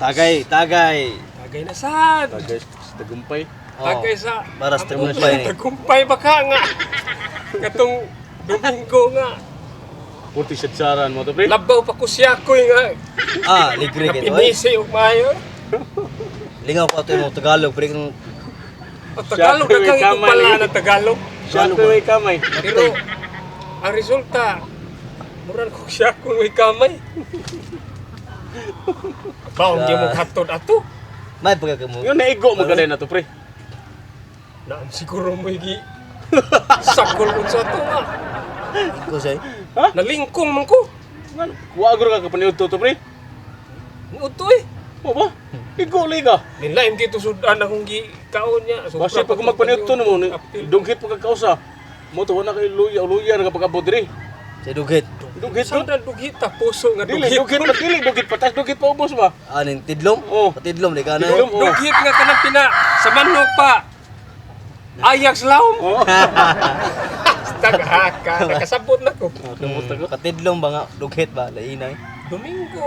Tagay. Tagay na sad. Tagay sa tagumpay. Tagay sa Baras tagumpay ni. Tagumpay baka nga. Katong Domingo nga. Purti sadsaran mo to, pre. Labaw pa ko siya ko nga. Ligre kay to. Pinisi og maayo. Lingaw ko ato yung Tagalog, pero kung Tagalog Siya, daghang kamay. ipala na Tagalog. Siya pa may kamay. Pero ang resulta murag ko siya kung may kamay. Baong di mo hatod ato. may pagkakamu. Yung naigo mo ganun na to, pre. Naan siguro mo igi. Sakol ko sa ato nga. Iko say. Nalingkong man ko. Wagro ka kapaniud to, pre. Utoy. O ba? Igo liga. Nilaim dito sudan akong gikaon niya. Basta pag magpaniud to mo, dunghit mo kakausa. Mo to wala kay luya nga pagabot diri. Say dugit. Dunghit to. Saan dugit ta puso nga Dili, dugit. dugit patas dugit pa ubos ba? Aning tidlom? Oo. Patidlom di ka na. Tidlom. Dugit nga kanang pina sa manok pa. Ayak lawom. Oo. Tagahaka, nakasabot na ko. Patidlom ba nga dugit ba lainay? Domingo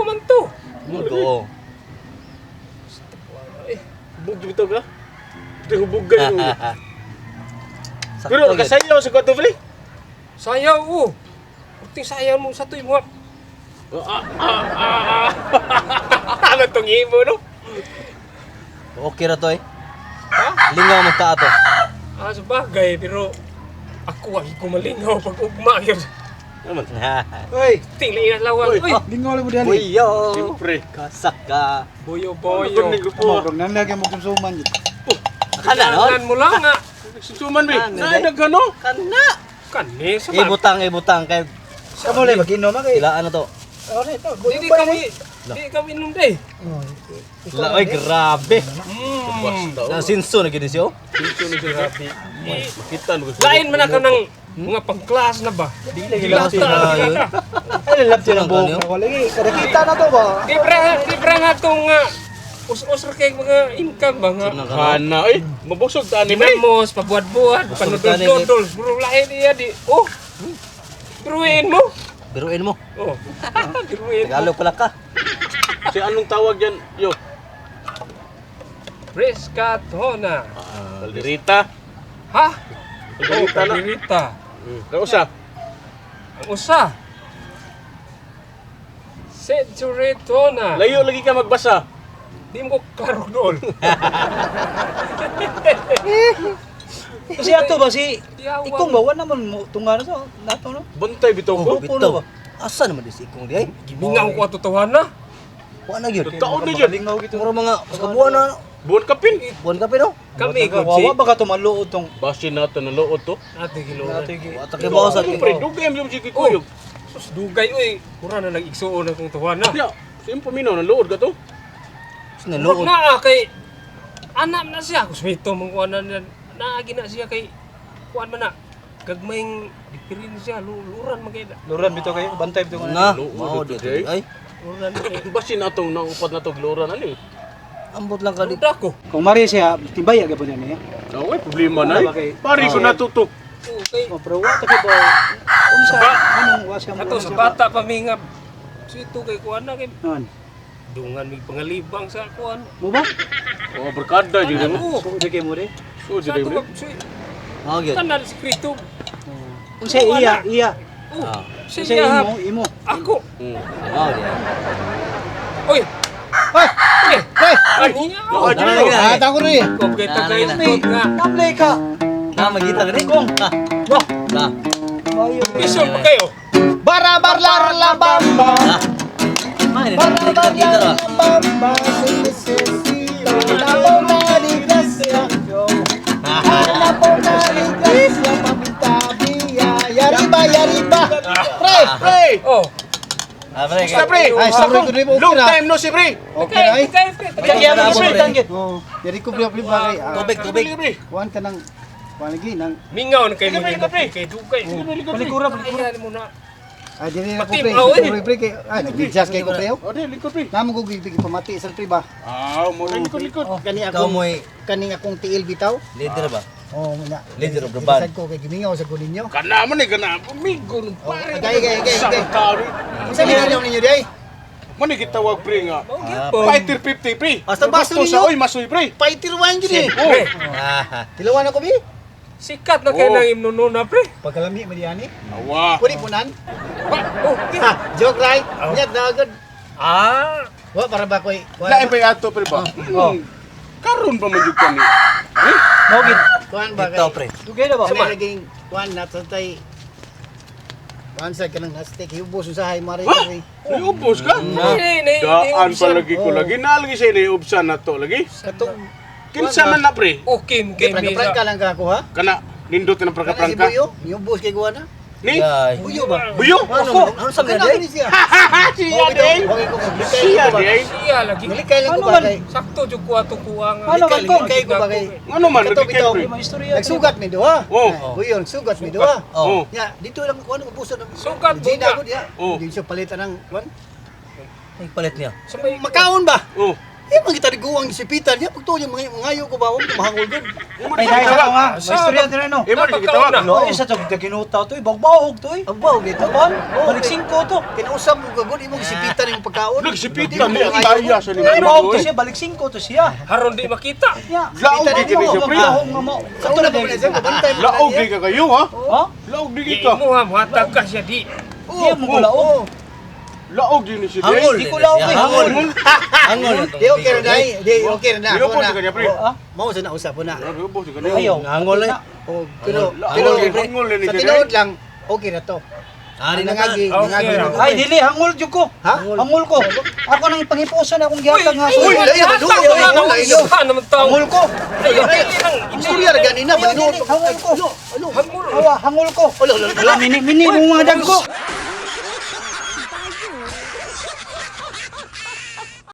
man to. Mugo. Eh, Hubog dito ka. Di hubog ka yun. Sakto Pero gid. kasayaw sa kwarto, pre. sayaw oh. Pati sayaw mo sa tuy mo. Ano tong imo no? Okay ra to eh. Ha? Lingaw man ta ato. Sa bagay pero ako wagi ko malingaw pag ugma gyud. Naman. Hoy, Tili na lawang. Uy. Uy, lingaw lang mo dali. Buyo. Siyempre. Kasak ka. boyo Ano boyo. ba grupo? Mo bro, nanlagay mo kumsuman. Kana no? Kailangan mo lang nga. Susuman, be. Ah, Ay, nagano? Kana. Kani sa ba? Ibutang kay Sa mo lang maginom kay. ilaan na to. Oh, ito. Di kami nung day. Ay grabe. Basta. Sa sinso na gid siyo. Dito na siya. Makita mo. Lain man ako ng mga pang-class na ba? Lagi lang sila yun. Ay, lalab siya ng buhok ako lagi. Kada kita na to ba? Libre nga itong us-us ra kay mga income ba nga. Kana, ay. Mabusog ta ni, pre. Dinamos, pabuad-buad, panudol-dodol. Bro, lain niya di. Oh, biruin mo. Biruin mo. Oh, biruin mo. Tagalog pala ka. Si anong tawag yan? Yo. Rescatona. Kalderita. Ha? Kalderita na. Kalderita. Kausa. Ang usa. Centuretona. Layo lagi ka magbasa. Di mo klaro doon. Kasi ato ba si Yawa. ikong bawa naman mo tunga na sa nato no. Bantay bitaw ko. Bitaw. Asa naman dis ikong di ay? Gimingaw ko atutuhan na. Wa na gyud. Taon na dyan. Lingaw gito. Mura mga kabuan na Buwan kapin. buwan ka pero. Kami ko Wawa ba ka tumaluod tong Basin natin na lood to. Ate kilo. natige. Wa ta kay bawas sa Siyempre, dugay mo yung sige Oh, kuyog. sus dugay oy. Mura na nag-igsuon akong tuhan na. Ya, siyempre minaw, na lood ka to. na Luod luod. na kay anak na siya. Kusmito mong kuha na naagi na siya kay kuha man na. Gagmayng diferensya, luran magkaya. Luran bitaw kayo, bantay bitaw Na, Luod mao ito, dito. day. Ay, Luran magkaya. Basin natong naupad na to gloran ani. ambot lang ka dito. Luda ko. Kung mari siya, tibay aga po niya. Away problema na. Wala ba kay- Pari ko natutok. Okay. Oh, pero wa ta kay ba. Unsa anong was ka mo? Ato sa bata pa may nga. Sito kay kuha na kay Nan. dungan may pangalibang sa kuha. Mo ba? Oh, berkada jud mo. Oo. So di kay mo di. So Sa jud ito mo. Mao gyud. Tanan sekreto. Unsa iya. Oh, Ah. Unsa siya. imo. Ako. Mao gyud. Oy. Hoy, Eh. hoy. Aniya. Ay, Dala lagi na. Ata ko ri. Kung kita Ah, guys, lagi nga. Namlay ka. Na magita gani kong. Wah, Na. mayo. Piso pa kayo. Barabar lar la bamba. Na. May Barabar kita lar ra. la bamba. La bomba di gracia. La bomba di gracia. Mamita via. Yariba. Pre. Oh. Ah, pre. Sa pre. Ay, sorry ko rin mo. Long time no si pre. Okay na ay. Kaya mo Pre. pre. Tanggit. Oh, yari ko bli bagay. Tubig. Kuan ka nang palagi nang Mingaw na kayo Kapre, mga kapre. kay dugay. palikura. Ayan mo na. Dili na ko Pati pre. pa, oy. Pre kay nag-adjust kay ko pre. Oh, di likod pre. Namo ko gigig pamati sa pre ba. Ah, mo rin likod. Kani Ikaw ako mo'y kani akong tiil bitaw. leader ba? Oh, na. Leader of the band. Sad ko kay gimingaw sa ko ninyo. Kana man ni kana. Amigo no pare. Gay. Sa tawri. Unsa ginagaw ninyo di ay? Mo ni gitawag pre nga. Mao Ah, gyapon. Fighter 50 pre. Basta baso Gusto sa ninyo. oy masoy pre. Paitirwan gini. Oh. Pre, Ah, Tilawan ako bi. sikat na kay Oh. nang imnuno na pre. Pagkalami Mariani. Awa. Pwede punan. Okay. Ha, joke right. Nya dagad. Ah, Wa para ba koy. Lain pa ato pre ba? Oh. Karon pa man jud kami. mo gid. Kuan ba Ito, kay. pre. Dugay na ba? Sama. May naging kuan natay. Kuan sa kanang nastek ubos usahay mari Ha? kay. Ay ubos ka? Daan pa lagi ko lagi nalagi sa ini ubsan na to lagi. Katong Kinsa man na pre? Okay, kay prangka lang ka ko ha. Kana nindot na Kana si prangka-prangka. Buyo, yung boss kay kuan ha. Ni? Yay. Buyo ba? Buyo? Ano sa Kana mga ni siya. Siya din. Wagi ko maglikay Siya ko ba? din. Siya lagi. Malikay lang ko Ano ba man? kay. Sakto jud ko ato kuang. Ano man ko? Malikay ko ba kay. Ano man Kato, lagi kay bitaw. pre? May istorya. Nagsugat mi duha. Oh. Buyo, nagsugat mi duha. Oh. Ya, dito lang kuan ubuson. Sugat mo Gina ba? ko diya. Oh. Di siya palitan ng kuan. Ay palit niya. Sa may Makaon ba? Oh. Eh, mga kita guwang isipitan niya. Pagto yung mga ngayo ko ba, huwag mahangol dun. Ay dai sa nga. May istorya din ano. Eh man gitawag. No, isa tong kinutaw to, ibog-bawog to eh. Ang baw dito. Ban, balik 5 to. Kinausap mo gagod, imong isipitan yung pagkaon. Nagsipitan Hindi ni mo ang ngayo. daya sa ni Bawog to Manong. siya, balik 5 to siya. haron di makita. Ya. Laog di kini siya pre. Lahong nga mo. Sa una pa pala siya, kabantay mo Laog di ka kayo ha? Ha? Laog di Di kita. mo ha, matag ka siya di. Di mo kulaog. Laog din ni siya. Hangol. Di Di ko laog eh. Hangol. Hangol. Hangol. Di okay na dahil. Di okay na. Di ubos ka niya pre. Mau sa nausap po na. Ano ubos ka Ayaw. niya? Hangol eh. Oh, pero Hangol ni sa siya. tinood lang, okay na to. Ari na Nangagi, Okay. nangagi. Ay dili hangol jud ko. Ha? Hangol ko. Ako nang pangipusan akong gihatag nga. Uy, layo ba? Dulo, layo. Ano man tao? Hangol ko. Istorya na ganina, Dili, malinood. hangol ko. Ano? Hangul. Awa, hangol ko. Alo. Mini mo mga dag ko.